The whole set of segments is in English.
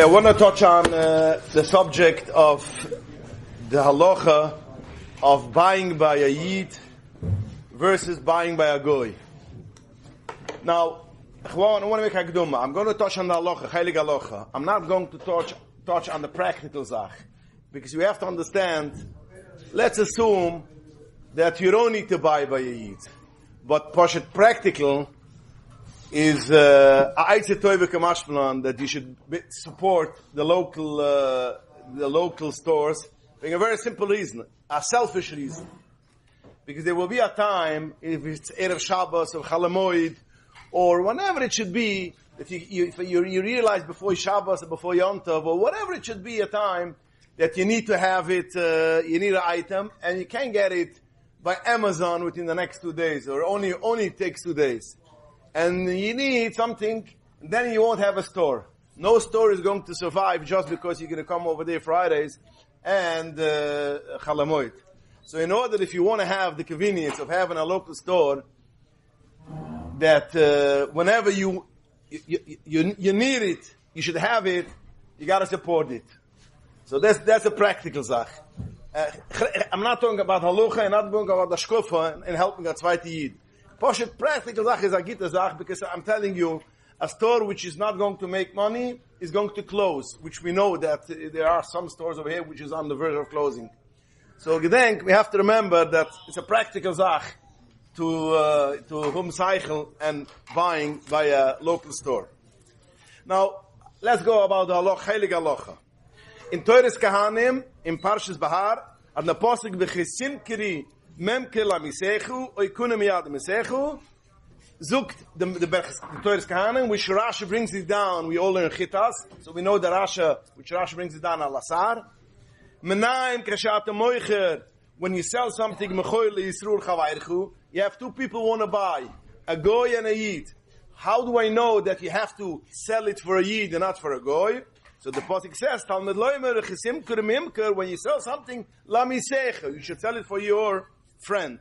I want to touch on the subject of the halacha of buying by a yid versus buying by a goy. Now, I want to make a gedumma. I'm going to touch on the halacha, heilige halacha. I'm not going to touch on the practical zach, because we have to understand. Let's assume that you don't need to buy by a yid, but practical is that you should support the local stores for a very simple reason, a selfish reason. Because there will be a time, if it's Erev Shabbos or Chalamoid, or whenever it should be, that you realize before Shabbos or before Yom Tov, or whatever it should be, a time that you need to have it, you need an item, and you can't get it by Amazon within the next 2 days, or only takes 2 days. And you need something, then you won't have a store. No store is going to survive just because you're going to come over there Fridays and Chalamoid. So in order, if you want to have the convenience of having a local store, that whenever you need it, you should have it, you got to support it. So that's a practical zach. I'm not talking about halucha, and not talking about the shkufa and helping a zweite yid. Practical zach is a gita zach, because I'm telling you, a store which is not going to make money is going to close, which we know that there are some stores over here which is on the verge of closing. So gedenk, we have to remember that it's a practical zach to home cycle and buying by a local store. Now, let's go about the halacha, heilige halacha. In Teures Kahanim, in Parshas Bahar, at the posuk b'chesim kiri memke la misechu oikuna miyad misechu, zukt the Teures Kahanim, which Rashi brings it down. We all learn chitas, so we know the which Rashi brings it down al asar. Menaim kashat moicher, when you sell something mechoil yisrur chavayrchu, you have two people who want to buy, a goy and a yid. How do I know that you have to sell it for a yid and not for a goy? So the pasuk says, Talmud loimer chesim kurmimker, when you sell something, la misecha, you should sell it for your friend.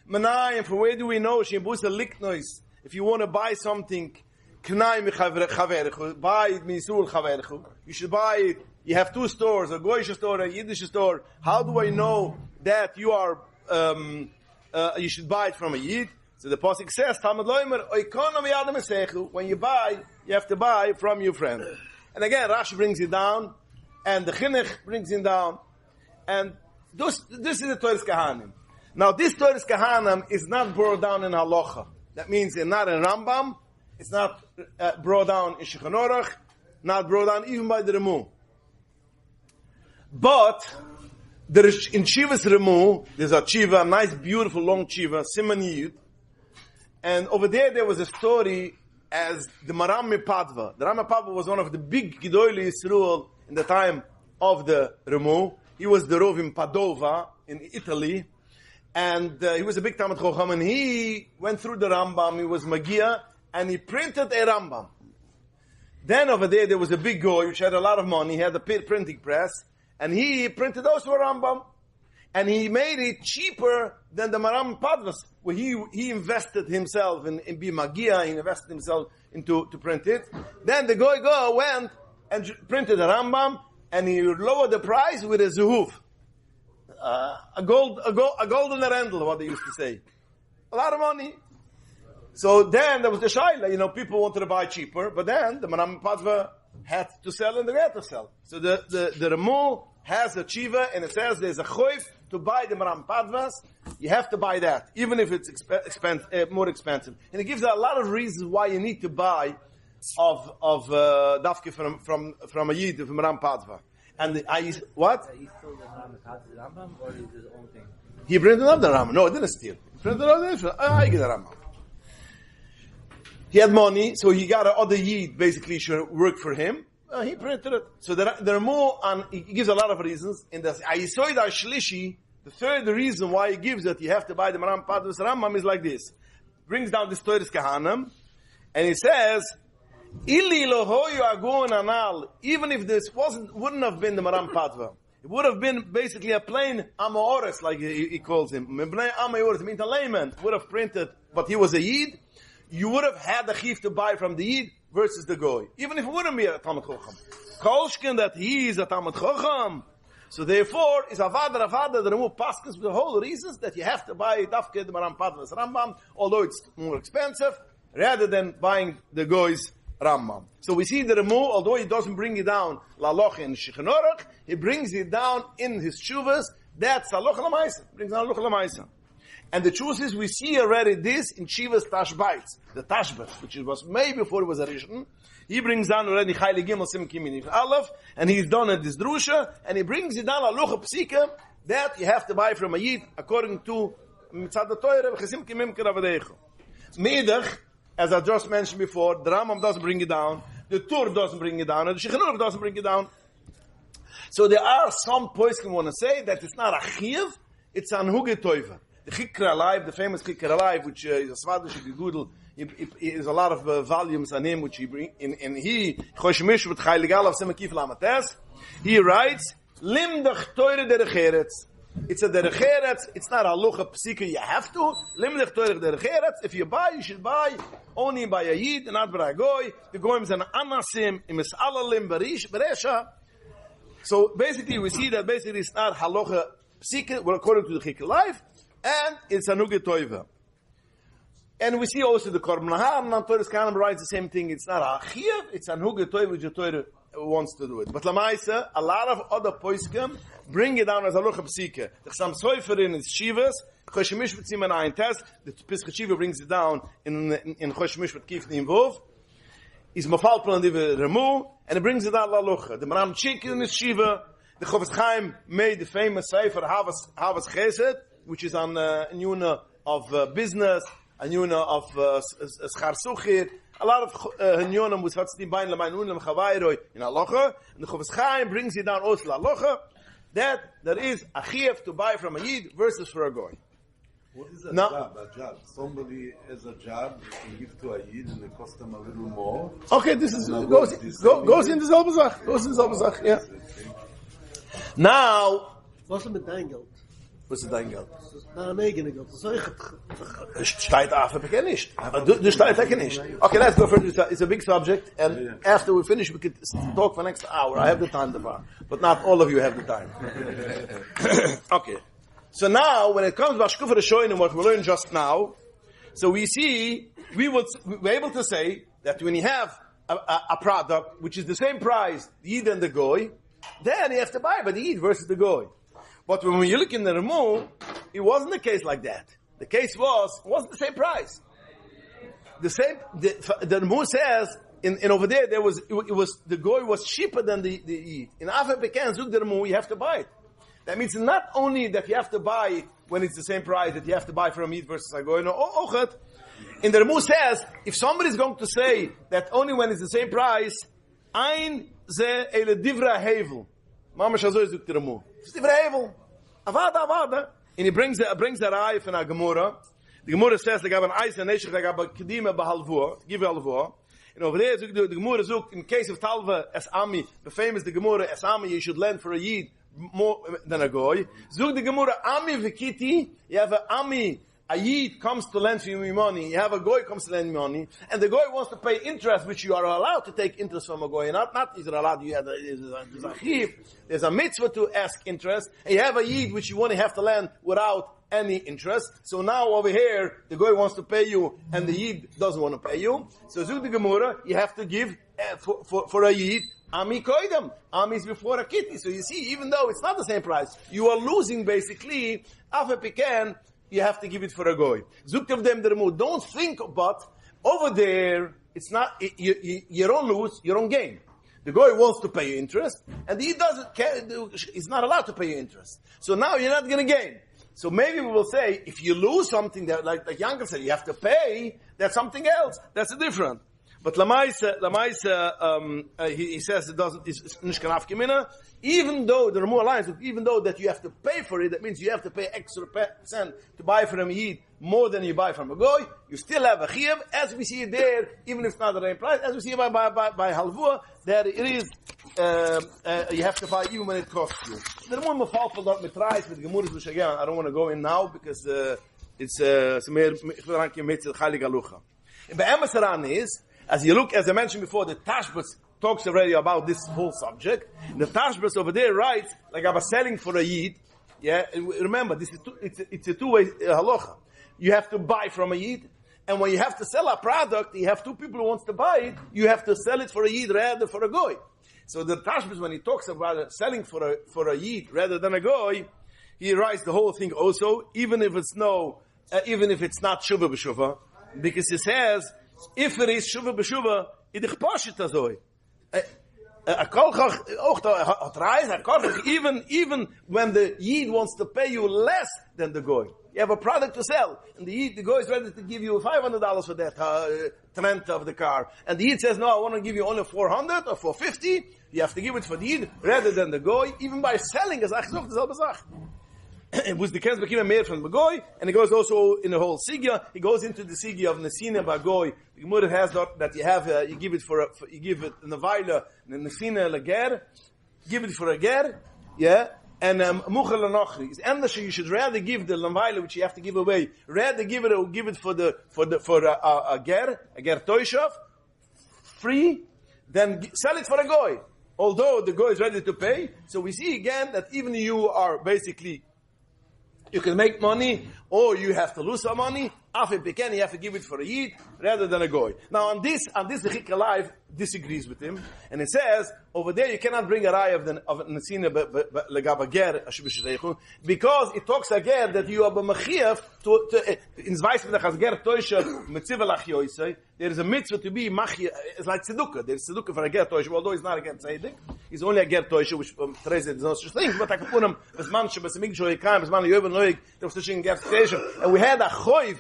Manai, and from where do we know? Shimbusa liknois. If you want to buy something, knai michaverchu, buy it misul chaverchu. You should buy it. You have two stores, a goyish store and a yiddish store. How do I know that you are? You should buy it from a yid. So the pasuk says, Talmud loimer oikonom yadam esechu. When you buy, you have to buy from your friend. And again, Rashi brings it down, and the Chinuch brings it down, and this is the Teures Kahanim. Now, this Teures Kahanim is not brought down in halacha. That means it's not in Rambam, it's not brought down in Shulchan Aruch, not brought down even by the Remu. But there is in Shivas Remu, there's a Shiva, a nice, beautiful, long Shiva, Siman Yid, and over there was a story as the Maram Padva. The Ram Padva was one of the big Gdoli Yisrael in the time of the Remu. He was the Rov in Padova in Italy, and he was a big Talmid Chacham, and he went through the Rambam. He was Magia, and he printed a Rambam. Then over there was a big guy which had a lot of money. He had a printing press, and he printed also a Rambam, and he made it cheaper than the Maram Padvas, where he invested himself in Magia, he invested himself to print it. Then the guy went and printed a Rambam, and he lowered the price with a zuhuf, a golden rendel, what they used to say, a lot of money. So then there was the shaila, people wanted to buy cheaper, but then the Maram Padva had to sell and they had to sell. So the Remu has a chiva, and it says there's a choif to buy the Maram Padvas. You have to buy that, even if it's more expensive. And it gives a lot of reasons why you need to buy of dafke from a yid of Maram Padva. And what? He stole the Rambam, or is it his own thing? He printed up the Rambam. No, he didn't steal. He printed up the Rambam. I get the Rambam. He had money, so he got another yid basically should work for him. He printed it. So there are more, and he gives a lot of reasons. In the Ayisoid Shlishi, the third reason why he gives that you have to buy the Maram Padvas Rambam is like this. Brings down this Teures Kahanim, and he says, Ili lohoyu agun anal, even if this wouldn't have been the Maram Padva, it would have been basically a plain Amaores, like he calls him. Amaores means a layman, would have printed, but he was a Yid. You would have had the chiv to buy from the Yid, versus the goy. Even if it wouldn't be a Talmud Chacham. Kolshkin that he is a Talmud Chacham. So therefore, is avada the remove paskins with the whole reasons that you have to buy dafke the Maram Padmas Rambam, although it's more expensive, rather than buying the goy's Rambam. So we see the remove, although he doesn't bring it down laloch in Shulchan Aruch, he brings it down in his shuvas. That's halacha l'maisa. Brings down halacha l'maisa. And the truth is, we see already this in Shiva's Tashbaites, the Tashbait, which was made before it was a Rishon. He brings down already Chayli Gimel Sim Kimin Aleph, and he's done at this drusha, and he brings it down halacha psika that you have to buy from a Yid according to Mitzad HaTorah V'chesim Kimim Keravadecho. Meidach, as I just mentioned before, the Rambam doesn't bring it down, the Tur doesn't bring it down, and the Shulchan Aruch doesn't bring it down. So there are some points who want to say that it's not a chiyuv, it's an huge toiva. The Chikra Alive, the famous Chikra Alive, which is a Svadish Gedudel, is a lot of volumes on him, which he brings, and he, Choshmish with Chayligal of Semakif Lamates, he writes, Limdach Teure derech Eretz. It's a derech Eretz, it's not a lucha psika, you have to. Limdach Teure derech Eretz, if you buy, you should buy only by a Yid, not by a Goy. The Goyim is an Anasim, Imis Alalim Beresha. So basically, we see that basically it's not halacha psika, well, according to the Chikra Life, and it's a nuge toiva. And we see also the Korban Nahar, and Torah's Kanim writes the same thing. It's not a chiyuv, it's a nuge toiva, which the Torah wants to do it. But Lamaisa, a lot of other poskim bring it down as a halacha psika. The Chasam Sofer in his Shivas, Chosh Mishpat Siman Ayin Tes, the Pesach Shiva brings it down in Chosh Mishpat Kifni Involv. Is mafalpel and the remu, and it brings it out lalucha. The Maram Chik in his Shiva, the Chofetz Chaim made the famous Sefer Havas Chesed, which is on a yuna of business, a yuna of schar suchir, a lot of yuna with hatzdim bain lemainun lemchavayroi in halacha, and the Chofetz Chaim brings it down also lalucha, that there is a chiyuv to buy from a yid versus for a goy. What is a job? A job. Somebody has a job, you can give to a yid and it costs them a little more. Okay, this is goes in the selbe Sach. Goes in the selbe Sach, yeah. Now, was mit dein Geld? Was ist dein Geld? Na, eigene Geld. So ich steht auf, aber nicht. Du steht nicht. Okay, let's go further. It's a big subject, and after we finish, we could talk for the next hour. I have the time, but not all of you have the time. Okay. So now, when it comes to Ashkufa Rishonim and what we learned just now, so we see, we're able to say that when you have a product which is the same price, the Yid and the Goy, then you have to buy by the Yid versus the Goy. But when you look in the Remu, it wasn't the case like that. The case it wasn't the same price. The Remu says, in over there, it was the Goy was cheaper than the Yid. In Afa Pekan, Zug the Remu, you have to buy it. That means not only that you have to buy when it's the same price, that you have to buy from Yid versus a Goy. No, Ochet. In the Remu says, if somebody is going to say that only when it's the same price, ein ze ele divra hevel. Mama shazoy zuk the Remu. It's divra hevel. Avada. And he brings the raya from a Gemara. The Gemara says, they have an ice and neshech, they have a kedimet b'halvua, give halvua. And over there, the Gemara zuk, in case of talva es ami, the famous the Gemara es ami, you should lend for a Yid more than a goy. Zug the Gemara ami v'kiti. You have a ami, a Yid comes to lend you money. You have a goy comes to lend you money, and the goy wants to pay interest, which you are allowed to take interest from a goy. Not is it allowed? You have there's a chiv. There's a mitzvah to ask interest, and you have a Yid which you only have to lend without any interest. So now over here, the goy wants to pay you, and the Yid doesn't want to pay you. So Zug the Gemara, you have to give for a Yid. Ami koidem. Ami is before a kitty. So you see, even though it's not the same price, you are losing basically. Afa pekan, you have to give it for a goy. Zukt of them the remove. Don't think, but over there, it's not. You don't lose, you don't gain. The goy wants to pay you interest, and he he's not allowed to pay you interest. So now you're not going to gain. So maybe we will say, if you lose something that, like Yankel said, you have to pay. That's something else. That's different. But Lamaisa, he says it doesn't. It's nishkanaf kimina. Even though there are more lines, even though that you have to pay for it, that means you have to pay extra percent to buy from a Yid more than you buy from a goy. You still have a chiyuv, as we see it there, even if it's not the same price. As we see by halvua, that it is you have to buy even when it costs you. The one mafalpel dot mitrais with gemuris which again I don't want to go in now because it's meer chalig alucha. And by Amasaran is As you look, as I mentioned before, the Tashpa talks already about this whole subject. The Tashba over there writes, like I was selling for a Yid. Yeah, and remember, this is it's a two-way halacha. You have to buy from a Yid, and when you have to sell a product, you have two people who wants to buy it, you have to sell it for a Yid rather than for a Goy. So the Tashbis, when he talks about selling for a Yid rather than a Goy, he writes the whole thing also, even if it's not Shuvah b'Shuvah, because he says, if it is Shuvah b'Shuvah, idich pashit azoi. Even when the Yid wants to pay you less than the Goy, you have a product to sell, and the Goy is ready to give you $500 for that rent of the car, and the Yid says, no, I want to give you only $400 or $450. You have to give it for the Yid rather than the Goy, even by selling a Zach, it was the Kens became a from the Goy, and it goes also in the whole Sigya. He goes into the Sigya of Nesina Bagoy. The Gemara has that you have, you give it you give it in the Vaila, and Nesina Lager, give it for a Ger, yeah, and Muchal Anochri. It's endless. You should rather give the Vaila, which you have to give away, rather give it for a Ger Toishov, free, than sell it for a Goy. Although the Goy is ready to pay, so we see again that even you are basically, you can make money, or you have to lose some money. After Peken, you have to give it for a Yid rather than a Goy. Now, on this, the Chikra Life disagrees with him, and it says over there you cannot bring a rai of Nesina legabager because it talks again that you are b'machiev to in Zweis mit der Ger Toisha mitzivelach yoisei. There is a mitzvah to be machiev. It's like tzedukah. There is tzedukah for a Ger Toisha, although he's not a Ger Tzedek. He's only a Ger Toisha, which Teresa is no such thing. But I can put him as man shebesamig shoyikayim, as man yoven loig. There was such a Ger Tzedek, and we had a choiv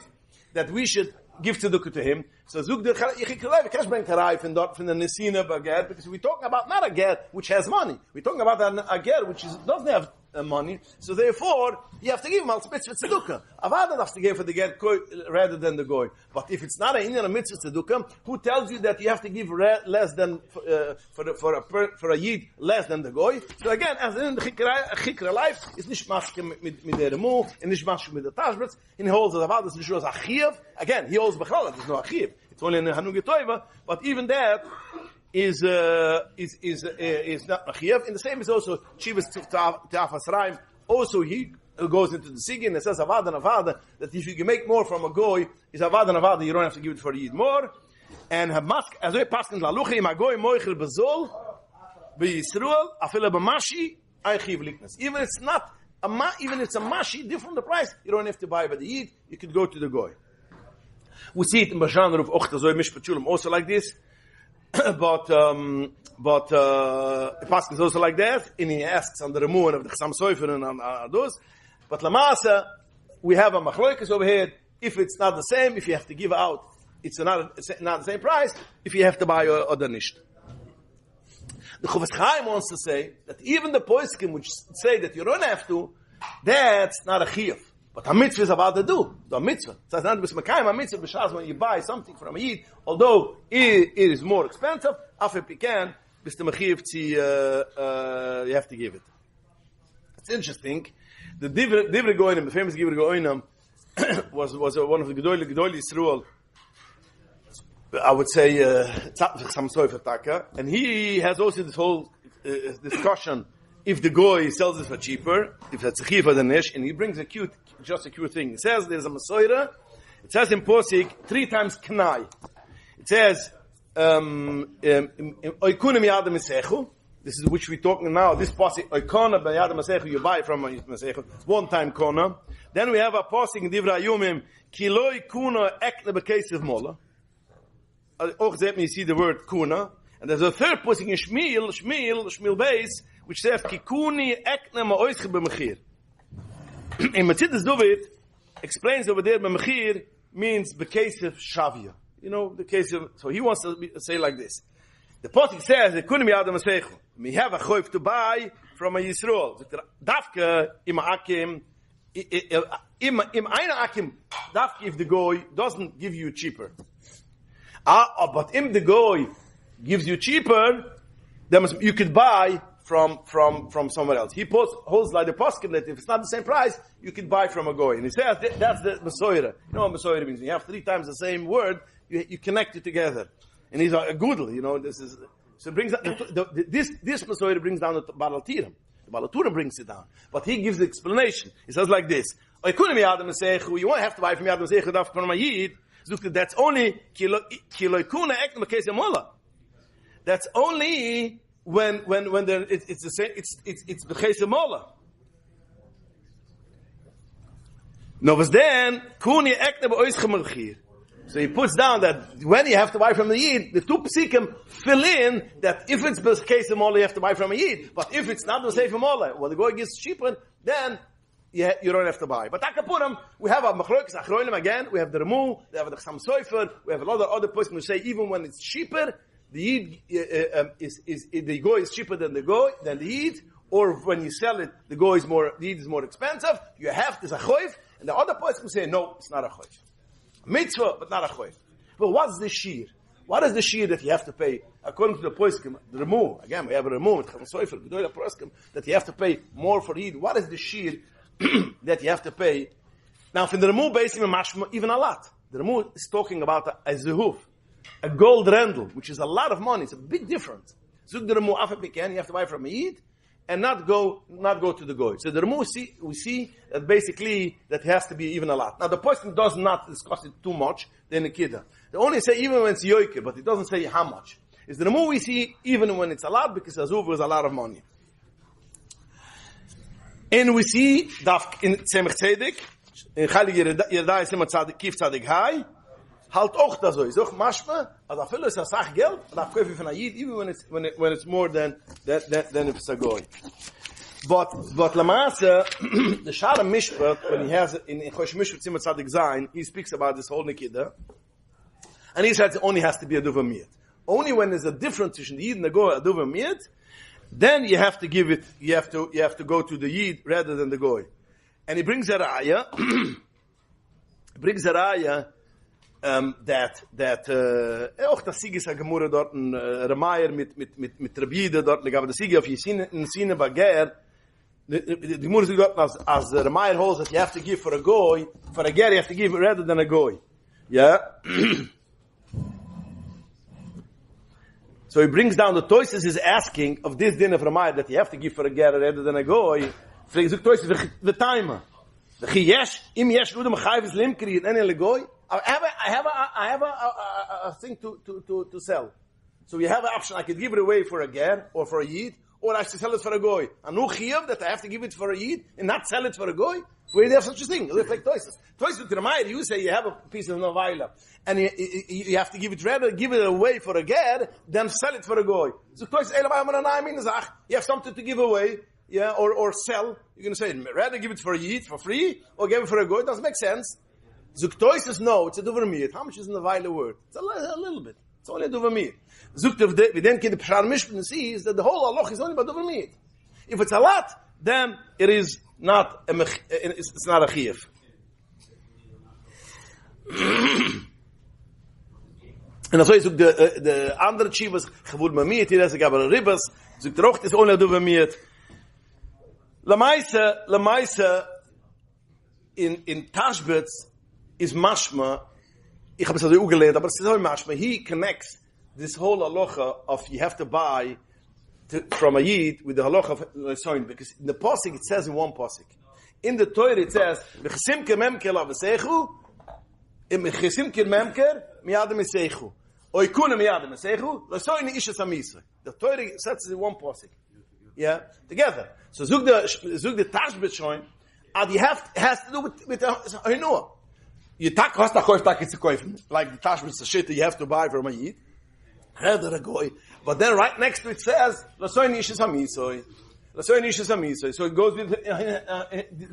that we should give tzedukah to him. So zug the Chikra we can't bring karai from the Nesina bager, because we're talking about not a ger which has money. We're talking about a ger which doesn't have money. So therefore, you have to give him al mitzvah tzedukah. Avada has to give for the ger rather than the goy. But if it's not a inyan mitzvah tzedukah, who tells you that you have to give less than for a yid less than the goy? So again, as in the Chikra life, is nicht maske mit der mu, and nicht maske mit der tashbetz. He holds that avada is nicht a chiyuv. Again, he holds b'chalal. There's no chiyuv. It's only in the Hanugi Toiva, but even that is not Machiyev. And the same is also Chivas Tafas Raim. Also, he goes into the Sigin and says Avada and Avada, that if you can make more from a Goy, is Avada and Avada, you don't have to give it for a Yid more. And Hamask, as we pass in Laluchi, Magoy Moichel Bezol, Be Yisruel, Afila Bamashi, Aichiv Liknas. Even if it's a Mashi, different the price, you don't have to buy by the Yid, you could go to the Goy. We see it in Bashan of Ochtazoy Mishpachulim also like this, but the Pasuk is also like that, and he asks on the Remun of the Chasam Sofer and on those. But Lamasa, we have a Machloikas over here. If it's not the same, if you have to give out, it's not the same price. If you have to buy or nicht. The Chofetz Chaim wants to say that even the Poiskim which say that you don't have to, that's not a chiyuv. But a mitzvah is about to do. The mitzvah. So it's not a mitzvah b'shas when you buy something from a Yid, although it is more expensive, after Pekan, you have to give it. It's interesting. The Divrei Goyim, the famous Divrei Goyim, was one of the Gdoli Yisrael, I would say, some sort of taka, and he has also this whole discussion. If the goy sells it for cheaper, if that's a chiv than nish, and he brings a cute thing. It says there's a masoira. It says in Posik 3 times knai. It says oikunim yadam mesechu. This is which we're talking now. This Posik oikona by yadam mesechu you buy from mesechu. 1 time kona. Then we have a Posik in Divrei Yomim kiloi kuna ekne bekesev mola. Och zet me you see the word kuna, and there's a third Posik in Shmiel base, which says kikuni ekne ma'oische b'mechir. And Matzidus David explains over there b'mechir means b'kesef shavia. You know the case of, so he wants to say like this. The Pasuk says kikuni miyadam asechu. We have a choif to buy from a Yisrael. Dafka im akim im eine akim dafka if the goy doesn't give you cheaper. But if the goy gives you cheaper, then you could buy from somewhere else. He holds like the poskim that if it's not the same price, you can buy from a goy. And he says that's the Masoira. You know what Masoira means? You have 3 times the same word, you connect it together. and he's a Gudel, this is, so it brings this Masoyer brings down the Baal-Tirim. The Baal-Tirim brings it down. But he gives the explanation. He says like this, you won't have to buy from Yad Masechu from a Yid, that's only, that's only when it's the same, it's B'cheis Mola. No, but then, so he puts down that when you have to buy from the Yid, the two psikim fill in that if it's B'cheis Mola, you have to buy from a Yid. But if it's not B'cheis Mola, well, the guy gets cheaper, then you don't have to buy. But Akapurim, we have a Machlokes Achroinim again, we have the Remu, we have the Chasam Sofer, we have a lot of other points who say even when it's cheaper, the Yid the Goy is cheaper than the Yid, or when you sell it, the Yid is more expensive. You have this a choiv, and the other points who say no, it's not a choiv. Mitzvah, but not a choiv. Well, what's the shear? What is the shear that you have to pay according to the poskim? The Remu, again, we have a Remu, Chasam Sofer, Gedolah poskim, that you have to pay more for Yid. What is the shear that you have to pay? Now, from the Remu base, even a lot. The Remu is talking about a zehuf, a gold rendel, which is a lot of money. It's a big difference. Zug the Remu afepiken, you have to buy from a Yid, and not go to the goy. So the Remu we see that basically that has to be even a lot. Now the person does not discuss it too much. Then the kidda. They only say even when it's yoike, but it doesn't say how much. Is the Remu we see even when it's a lot because azuv is a lot of money. And we see that in Tzemach Tzedek, in Chali Yerdai Tzemach Tzedek Kif Tzedek Hai, halt auch da so. Is auch mashma, as a fellow is a sach geld, and a kofi from a yid, even when it's more than if it's a goy. But Lamaasa, the Shara Mishpat, when he has in Chosh Mishpat Tzemach Tzedek Zayin, he speaks about this whole Nikida, and he says it only has to be a duva miyat. Only when there's a difference between the yid and the goy, a duva miyat, then you have to give it. You have to go to the yid rather than the goy. And he brings a raya. Auch das Sieg ist a Gemurre dort ein Remayer mit Rabide dort. Ich habe das Sieg auf in Sine Bager. The Gemurre sagt dort as the Remayer holds that you have to give for a goy, for a ger you have to give rather than a goy. Yeah. So he brings down the Toises is asking of this din of Ramai that you have to give for a ger rather than a goy. Fragt sich Toises the timer. The Chiyesh im yesh udem chayv is limkri in any goy. I have a thing to sell. So you have an option. I could give it away for a ger or for a yid, or I should sell it for a goy. And no chiyav that I have to give it for a yid and not sell it for a goy. Where do you have such a thing? It's like Toises. Toises to Ramai, you say you have a piece of novaila, and you have to give it away for a ger, then sell it for a goy. So Toises, you have something to give away, yeah, or sell. You're going to say rather give it for a yid for free or give it for a goy. It doesn't make sense. Zuk says no, it's a dover miyat. How much is in the vile word? It's a little bit. It's only a dover miyat. Zuk we then can the Pshar Mishpan see is that the whole halacha is only about dover miyat. If it's a lot, then it is not it's not a chiyuv. And also zuk the andere chivas chavul miyat. Here is a gaber ribas. Zuk drocht is only a dover miyat. Lamaisa in Tashbetz is mashma. Ich habe es also ugelernt, aber es ist auch mashma. He connects this whole halacha of you have to buy from a yid with the halacha of Lesoin, because in the pasuk it says in one pasuk. In the Torah it says v'chesim kememker lavesechu, v'chesim kememker miyadem esechu, oikuna miyadem esechu, Lesoin ishes amisra. The Torah says in one pasuk. Yeah, together. So zug the Tashbetz shoin, and you has to do with Hainua. You tak hast nach tak it's kaufen, like the Tashbetz the shit that you have to buy from a yid. But then right next to it says Lasoin ishes hamisoy. Lasoin ishes hamisoy. So it goes with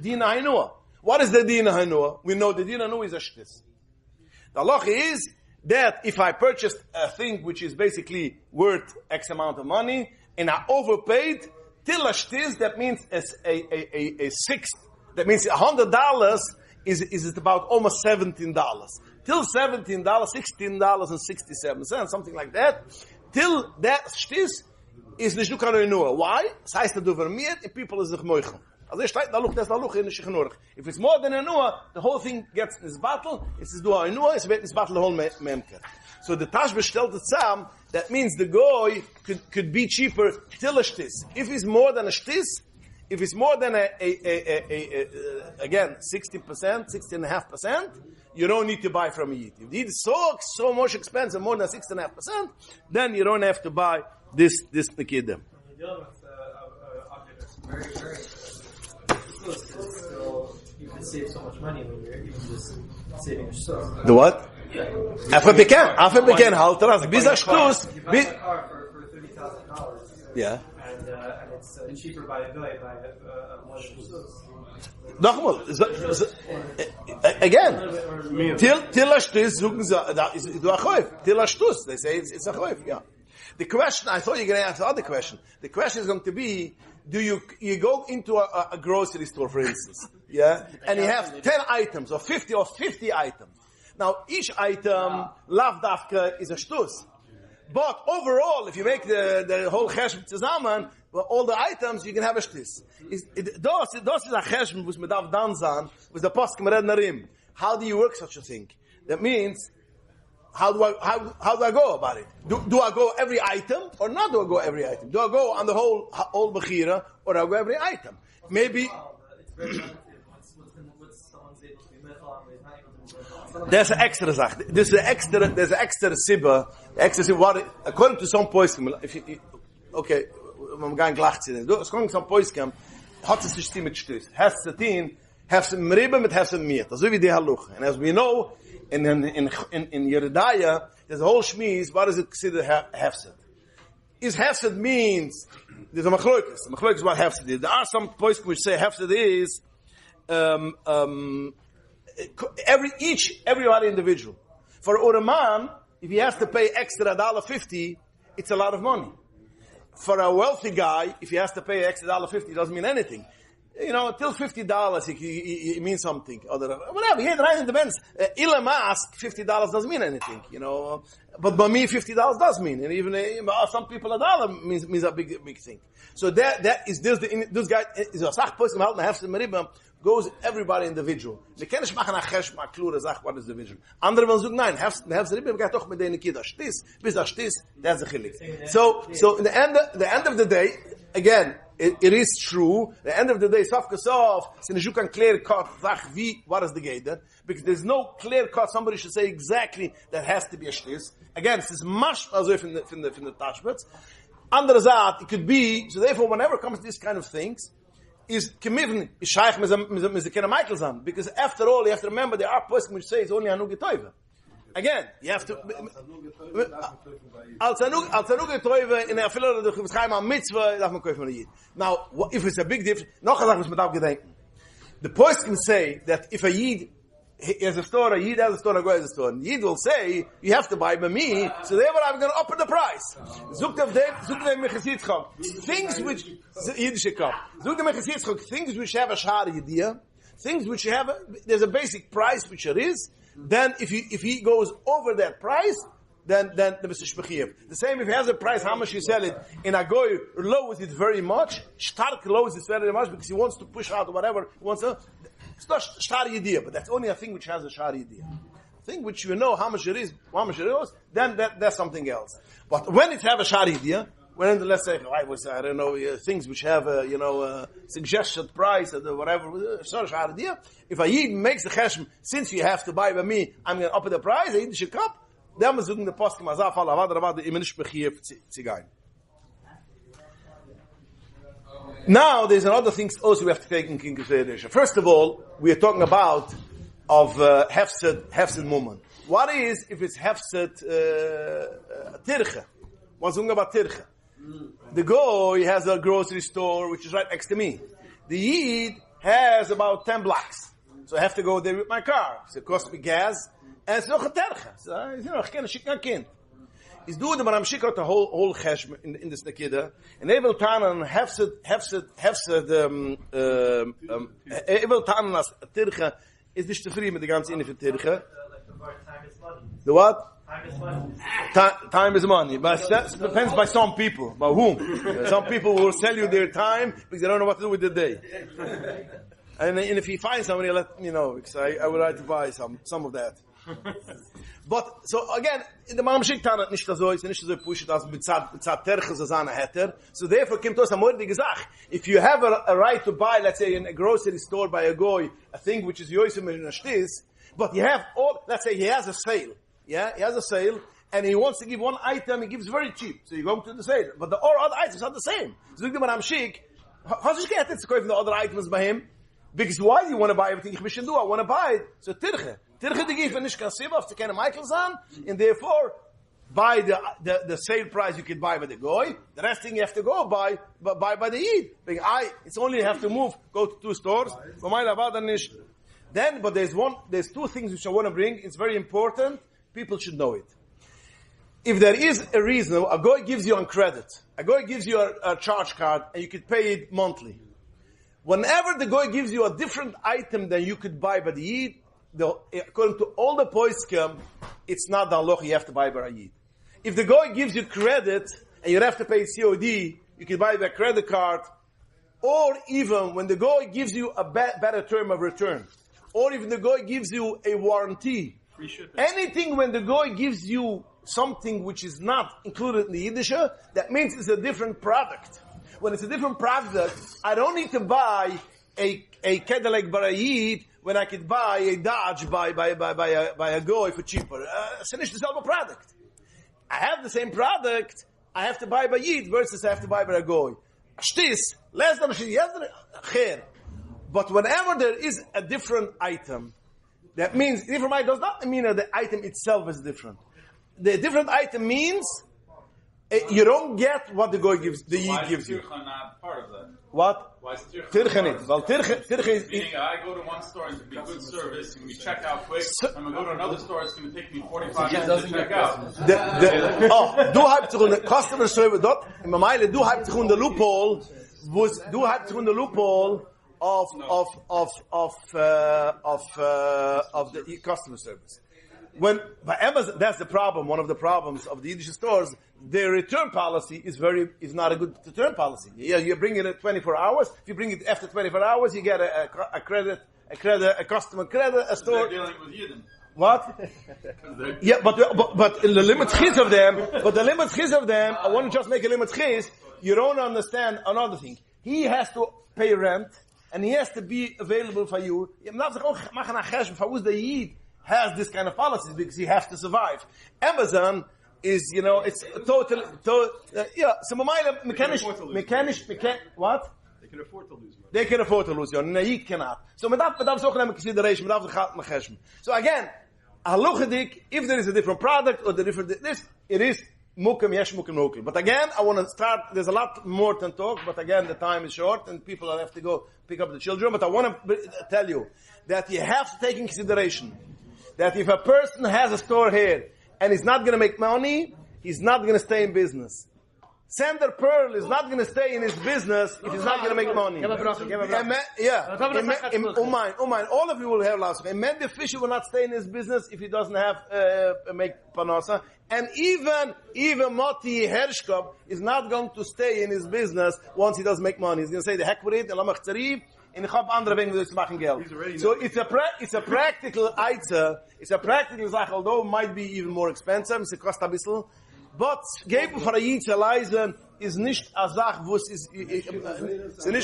Dina Hainua. What is the Dina Hainua? We know the Dina Hainua is a shtis. The halacha is that if I purchased a thing which is basically worth X amount of money and I overpaid till a shtis, that means a sixth. That means $100 is about almost $17. Till $17, $16.67, something like that. Till that shtis is the shukar renua. Why? Es heißt der vermiert, and people is the moichel. Also steht da luch, das da luch in the shikhnurch. If it's more than a nua, the whole thing gets in this battle. It's do a nua, it's in this battle the whole memker. So the tashba stellt it zusammen, that means the goy could be cheaper till a shtis. If it's more than a shtis, if it's more than again, 60%, 60.5%, you don't need to buy from a yid. If the yid is so much expensive, more than 60.5%, then you don't have to buy this nekida. The other one's object that's very, very still, you can save so much money when you're even just saving your stuff. The what? After began, halter as bis a shtus. You buy a car for $30,000. Yeah. And it's cheaper by a guy by more than shtus. Nochmal, again, till a shtus, suchen sie, du a choif, till a shtus, they say it's a choif, yeah. The question, I thought you were going to answer the other question. The question is going to be, do you go into a grocery store, for instance, yeah, and you have 10 items, or 50 items. Now, each item, lav dafka, is a shtus. But overall, if you make the whole cheshm zusammen, well, all the items, you can have a shtis. Das is a cheshm, which medav danzan, with the poskim red narim. How do you work such a thing? That means, how do I go about it? Do I go every item, or not do I go every item? Do I go on the whole bechira, or do I go every item? Maybe... There's an extra zach. There's an extra sibba. What, according to some poskim, okay, I'm going to lachen. According to some poskim, hat es nicht mit Stöß. Hefsetin, hefset meribe mit hefset miet. So wie die Haluch. And as we know, in Yeridaya, there's a whole shmiz. What does it consider hefset? Is hefset means there's a machlokas. Machlokas is what hefset is. There are some poskim which say hefset is everybody individual. For a man, if he has to pay extra $1.50, it's a lot of money. For a wealthy guy, if he has to pay extra $1.50, it doesn't mean anything. Till $50, it means something. Whatever. Here, it depends. Ilam ask, $50 doesn't mean anything. But by me, $50 does mean. And even some people, $1 means a big thing. So that is this guy is a sach person halt na hefse meribam goes everybody individual. We can't machen a chesh ma klure sach what is the vision. Andere will sagen nein, hefse meribam geht doch mit denen kida stis, bis a stis, that's a chilik. So in the end of the day, again, it is true. The end of the day, Saf Kasov, you can clear cut what is the gate there? Because there's no clear cut. Somebody should say exactly that has to be a shtis. Again, it is much as if in the tashbets. Andere Saat, it could be, so therefore whenever it comes to these kind of things, is kemivn, is shaykh mit the kind of Michael zam. Because after all, you have to remember there are person which say it's only Anu Getoive. Again, you have to... Als Anu Getoive, in a filler, the Chivschaim mitzvah, darf man kaufen von Yid. Now, if it's a big difference, noch a Sache, was man darf gedenken. The person say that if a Yid has a store, a Yid has a store, a Goy has a store. And Yid will say, you have to buy by me, so therefore I'm going to up the price. Zoek dem Mechasitzchok. Things which, Yiddische Kop. Zoek dem Mechasitzchok, things which have a shari idea, things which have, there's a basic price which there is, then if he goes over that price, then the Mr. Shpechiev. The same if he has a price, how much you sell it, in a Goy lowers it very much, Stark lowers it very much because he wants to push out whatever he wants to. It's not shari idea, but that's only a thing which has a shari idea. Thing which you know how much it is, then that's something else. But when it have a shari idea, when let's say I don't know things which have a suggested price or whatever, it's not a shari idea. If a yid makes the cheshm, since you have to buy by me, I'm going to up the price. A yidische cup. Then we're doing the poskim azaf al avad the imenish bechiev tzigayin. Now, there's another thing also we have to take in consideration. First of all, we are talking about of hefsed moment. What is if it's hefsed tirche? What's talking about tirche? The goy has a grocery store which is right next to me. The yid has about 10 blocks, so I have to go there with my car. So it costs me gas, and it's noch a tirche. So I can't shik a kind. Is do the manam shikot the whole chesh in this nekida, and evil tanan hefsed evil tanan as tirche is nicht zufrieden mit der ganze inne für tirche. The what? Time is money. Time is money, but that depends by some people. By whom? Some people will sell you their time because they don't know what to do with the day. And if you find somebody, let me know because I would like to buy some of that. But, so again, in the Mamashik Tanat, nicht so, it's nicht so pushed as mitzad terches as an heter. So therefore, kim tos amordige Sach. If you have a right to buy, let's say in a grocery store by a goy, a thing which is yoisem in a shtiz, but you have all, let's say he has a sale. Yeah, he has a sale, and he wants to give one item, he gives very cheap. So you go to the sale. But all other items are the same. So the Mamashik, how does he get it to the other items by him? Because why do you want to buy everything? I want to buy it. So tirche. Tirche die give nicht kan sibaf to keine Michaels on, and therefore buy the sale price you could buy by the goy. The rest thing you have to go buy by the Eid. It's only you have to go to 2 stores. Then, but there's 2 things which I want to bring. It's very important. People should know it. If there is a reason, a goy gives you on credit. A goy gives you a charge card, and you could pay it monthly. Whenever the goy gives you a different item than you could buy by the Eid, according to all the poskim, it's not the halacha you have to buy by Eid. If the goy gives you credit and you have to pay COD, you can buy by credit card, or even when the goy gives you a better term of return, or even the goy gives you a warranty. Free shipping. Anything when the goy gives you something which is not included in the Yiddish, that means it's a different product. When it's a different product, I don't need to buy a Cadillac Barayid when I could buy a Dodge by a goy for cheaper. It's not the same product. I have the same product, I have to buy by Yid versus I have to buy by a goy. Shtis, less than a. But whenever there is a different item, that means different item does not mean that the item itself is different. The different item means you don't get what the goy gives, the Yid gives you. Why is not part of that? What? Why is tircha? Tircha nicht. Well, tircha is... Meaning, I go to one store and it's going to be good service, and we check out quick. I'm going to go to another store, it's going to take me 45 minutes to check out. Du hast sich the customer service dort, in Meile, du hast sich the loophole, du hast sich the loophole of the customer service. When by Amazon, that's the problem. One of the problems of the Yiddish stores, their return policy is not a good return policy. Yeah, you bring it at 24 hours. If you bring it after 24 hours, you get a customer credit, a store. They're dealing with Yidden. What? Yeah, but the limit chiz of them, I want to just make a limit chiz. You don't understand another thing. He has to pay rent, and he has to be available for you. Has this kind of policies because he has to survive. Amazon is, it's total, yeah. So mechanisch, what? They can afford to lose money. They can afford to lose money. No, he cannot. So we have to consideration. So again, halachidik, if there is a different product or the different this, it is mukim yesh mukim mukim. But again, I want to start. There's a lot more to talk, but again, the time is short and people will have to go pick up the children. But I want to tell you that you have to take in consideration that if a person has a store here and he's not going to make money, he's not going to stay in business. Sander Pearl is not going to stay in his business if he's not going to make money. Yeah. All of you will have lots. A man, the fisher will not stay in his business if he doesn't have make panasa. And even Moti Hershkop is not going to stay in his business once he doesn't make money. He's going to say the heck with it, and ich hab andere Wege, das machen Geld. So it's a practical item. It's a practical Sache, although it might be even more expensive. It's a cost a bisschen. But geben für ein zu leisen ist nicht a Sache, wo es ist nicht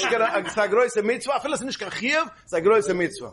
eine große Mitzvah. Vieles nicht kein Chiev, es ist eine große Mitzvah.